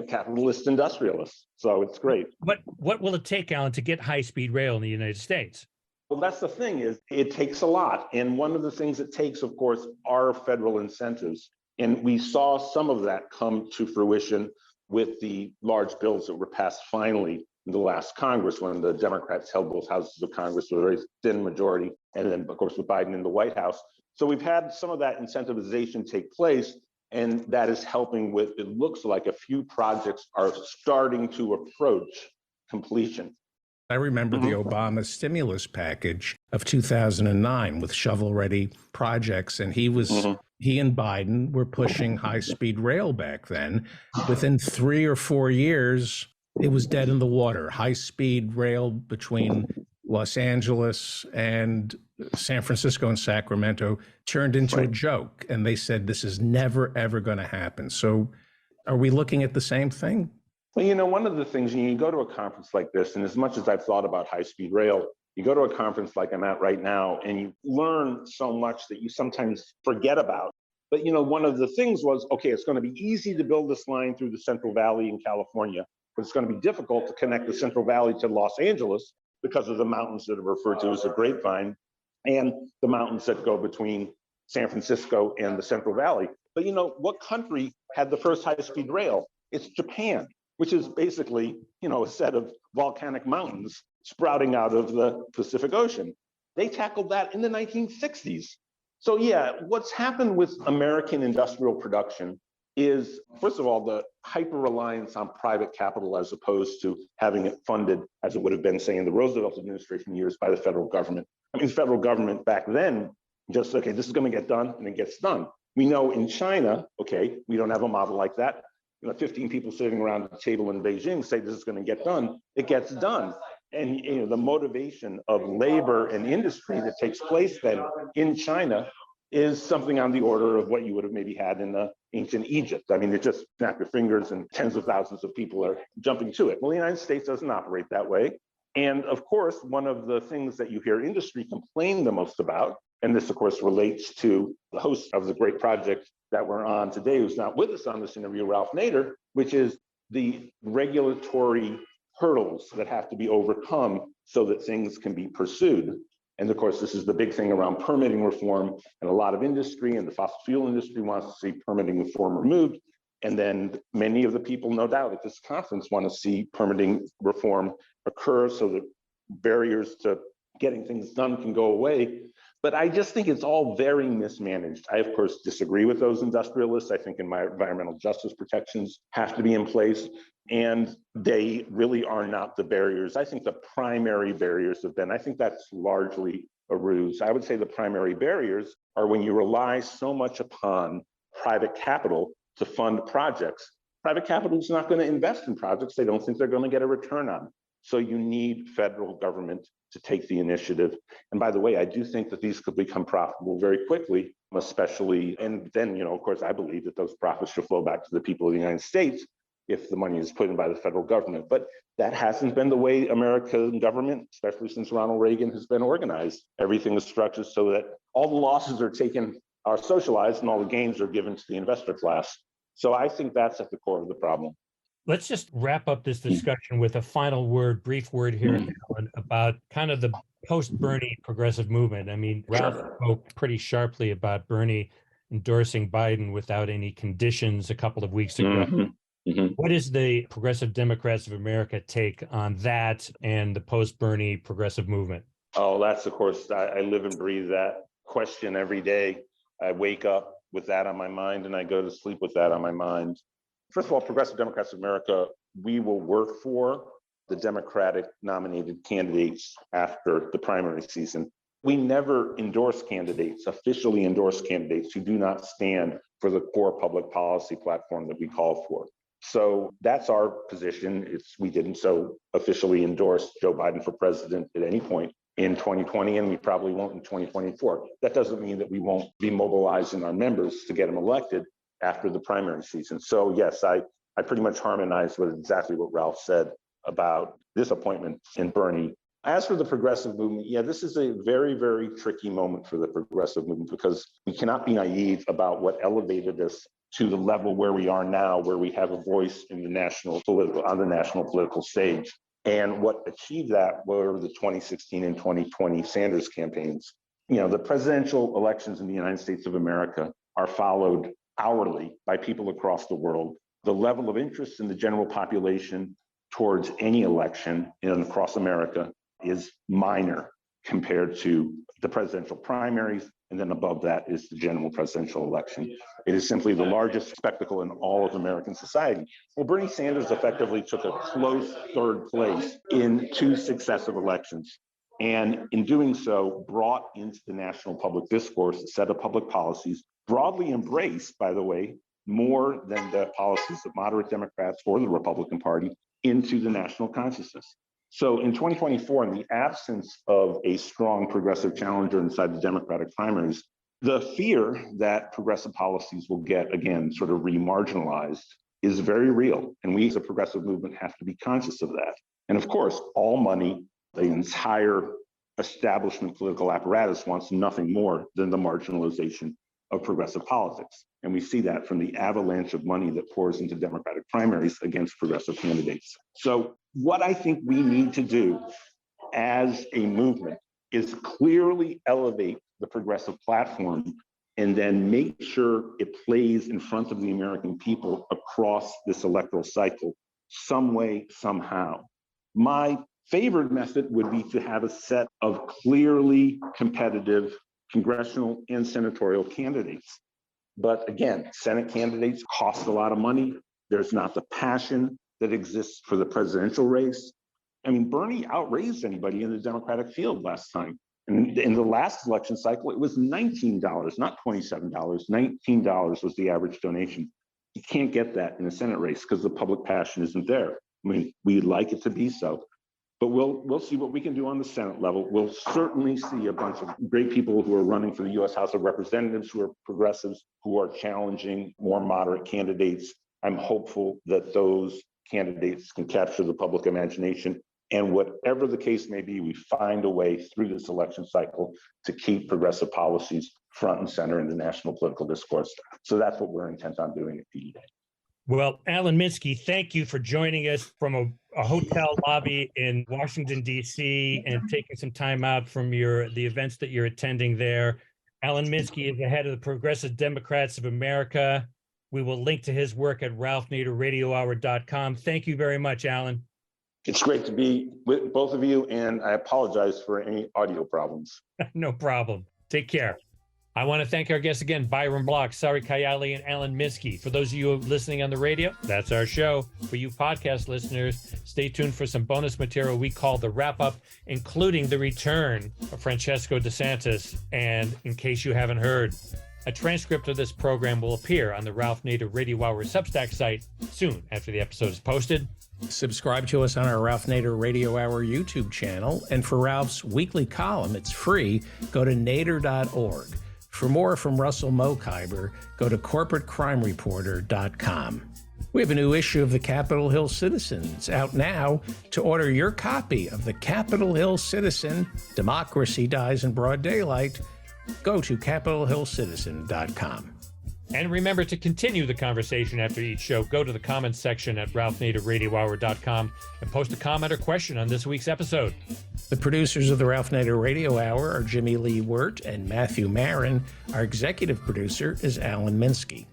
capitalist industrialists. So it's great. What will it take, Alan, to get high-speed rail in the United States? Well, that's the thing, is it takes a lot. And one of the things it takes, of course, are federal incentives. And we saw some of that come to fruition with the large bills that were passed finally in the last Congress, when the Democrats held both houses of Congress with a very thin majority, and then, of course, with Biden in the White House. So we've had some of that incentivization take place, and that is helping with, it looks like a few projects are starting to approach completion. I remember the Obama stimulus package of 2009 with shovel-ready projects, and he and Biden were pushing high-speed rail back then. Within 3 or 4 years, it was dead in the water. High-speed rail between Los Angeles and San Francisco and Sacramento turned into a joke, and they said this is never, ever going to happen. So are we looking at the same thing? Well, one of the things, you go to a conference like this, and as much as I've thought about high-speed rail, you go to a conference like I'm at right now, and you learn so much that you sometimes forget about. But, one of the things was, okay, it's going to be easy to build this line through the Central Valley in California, but it's going to be difficult to connect the Central Valley to Los Angeles because of the mountains that are referred to as the Grapevine and the mountains that go between San Francisco and the Central Valley. But, what country had the first high-speed rail? It's Japan. which is basically, a set of volcanic mountains sprouting out of the Pacific Ocean. They tackled that in the 1960s. So yeah, what's happened with American industrial production is, first of all, the hyper-reliance on private capital as opposed to having it funded, as it would have been, say, in the Roosevelt administration years, by the federal government. I mean, the federal government back then just, okay, this is going to get done, and it gets done. We know in China, okay, we don't have a model like that. 15 people sitting around a table in Beijing say this is going to get done. It gets done. And the motivation of labor and industry that takes place then in China is something on the order of what you would have maybe had in ancient Egypt. I mean, it just snap your fingers and tens of thousands of people are jumping to it. Well, the United States doesn't operate that way. And of course, one of the things that you hear industry complain the most about, and this of course relates to the host of the great project that we're on today, who's not with us on this interview, Ralph Nader, which is the regulatory hurdles that have to be overcome so that things can be pursued. And of course, this is the big thing around permitting reform, and a lot of industry and the fossil fuel industry wants to see permitting reform removed. And then many of the people, no doubt, at this conference want to see permitting reform occur so that barriers to getting things done can go away. But I just think it's all very mismanaged. I, of course, disagree with those industrialists. I think environmental justice protections have to be in place, and they really are not the barriers. I think the primary barriers have been, I think that's largely a ruse. I would say the primary barriers are when you rely so much upon private capital to fund projects. Private capital is not going to invest in projects they don't think they're going to get a return on. So you need federal government to take the initiative. And by the way, I do think that these could become profitable very quickly, especially, and then, of course, I believe that those profits should flow back to the people of the United States if the money is put in by the federal government. But that hasn't been the way American government, especially since Ronald Reagan, has been organized. Everything is structured so that all the losses are socialized and all the gains are given to the investor class. So I think that's at the core of the problem. Let's just wrap up this discussion with a final word, brief word here, Alan, about kind of the post-Bernie progressive movement. I mean, Ralph spoke pretty sharply about Bernie endorsing Biden without any conditions a couple of weeks ago. What is the Progressive Democrats of America take on that and the post-Bernie progressive movement? Oh, that's, of course, I live and breathe that question every day. I wake up with that on my mind and I go to sleep with that on my mind. First of all, Progressive Democrats of America, we will work for the Democratic nominated candidates after the primary season. We never endorse candidates, officially endorse candidates who do not stand for the core public policy platform that we call for. So that's our position. We didn't so officially endorse Joe Biden for president at any point in 2020, and we probably won't in 2024. That doesn't mean that we won't be mobilizing our members to get them elected after the primary season. So yes, I pretty much harmonize with exactly what Ralph said about this appointment in Bernie. As for the progressive movement, yeah, this is a very, very tricky moment for the progressive movement because we cannot be naive about what elevated us to the level where we are now, where we have a voice in the national political stage. And what achieved that were the 2016 and 2020 Sanders campaigns. The presidential elections in the United States of America are followed hourly by people across the world. The level of interest in the general population towards any election across America is minor compared to the presidential primaries, and then above that is the general presidential election. It is simply the largest spectacle in all of American society. Well, Bernie Sanders effectively took a close third place in 2 successive elections, and in doing so, brought into the national public discourse a set of public policies broadly embraced, by the way, more than the policies of moderate Democrats or the Republican Party into the national consciousness. So in 2024, in the absence of a strong progressive challenger inside the Democratic primaries, the fear that progressive policies will get, again, sort of remarginalized is very real. And we as a progressive movement have to be conscious of that. And of course, all money, the entire establishment political apparatus wants nothing more than the marginalization of progressive politics. And we see that from the avalanche of money that pours into Democratic primaries against progressive candidates. So what I think we need to do as a movement is clearly elevate the progressive platform and then make sure it plays in front of the American people across this electoral cycle some way, somehow. My favorite method would be to have a set of clearly competitive congressional and senatorial candidates. But again, Senate candidates cost a lot of money. There's not the passion that exists for the presidential race. I mean, Bernie outraised anybody in the Democratic field last time. And in the last election cycle, it was $19, not $27. $19 was the average donation. You can't get that in a Senate race because the public passion isn't there. I mean, we'd like it to be so, but we'll see what we can do on the Senate level. We'll certainly see a bunch of great people who are running for the U.S. House of Representatives, who are progressives, who are challenging more moderate candidates. I'm hopeful that those candidates can capture the public imagination. And whatever the case may be, we find a way through this election cycle to keep progressive policies front and center in the national political discourse. So that's what we're intent on doing at PD Day. Well, Alan Minsky, thank you for joining us from a hotel lobby in Washington, D.C., and taking some time out from the events that you're attending there. Alan Minsky is the head of the Progressive Democrats of America. We will link to his work at RalphNaderRadioHour.com. Thank you very much, Alan. It's great to be with both of you, and I apologize for any audio problems. No problem. Take care. I want to thank our guests again, Byron Bloch, Sari Kayyali, and Alan Minsky. For those of you listening on the radio, that's our show. For you podcast listeners, stay tuned for some bonus material we call the wrap-up, including the return of Francesco DeSantis. And in case you haven't heard, a transcript of this program will appear on the Ralph Nader Radio Hour Substack site soon after the episode is posted. Subscribe to us on our Ralph Nader Radio Hour YouTube channel. And for Ralph's weekly column, it's free. Go to nader.org. For more from Russell Mokhiber, go to corporatecrimereporter.com. We have a new issue of the Capitol Hill Citizen. It's out now. To order your copy of the Capitol Hill Citizen, Democracy Dies in Broad Daylight, go to capitolhillcitizen.com. And remember to continue the conversation after each show. Go to the comments section at RalphNaderRadioHour.com and post a comment or question on this week's episode. The producers of the Ralph Nader Radio Hour are Jimmy Lee Wirt and Matthew Marin. Our executive producer is Alan Minsky.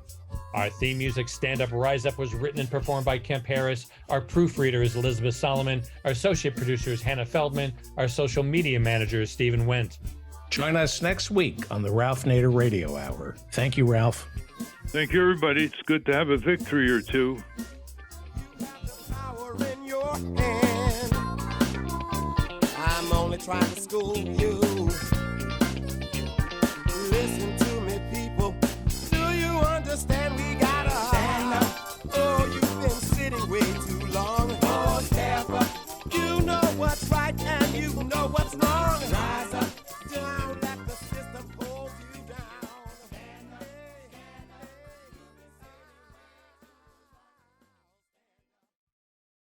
Our theme music, Stand Up, Rise Up, was written and performed by Kemp Harris. Our proofreader is Elizabeth Solomon. Our associate producer is Hannah Feldman. Our social media manager is Stephen Wendt. Join us next week on the Ralph Nader Radio Hour. Thank you, Ralph. Thank you, everybody. It's good to have a victory or two. Power in your hand. I'm only trying to school you. Listen to me, people. Do you understand? We gotta stand up. Oh, you've been sitting way too long.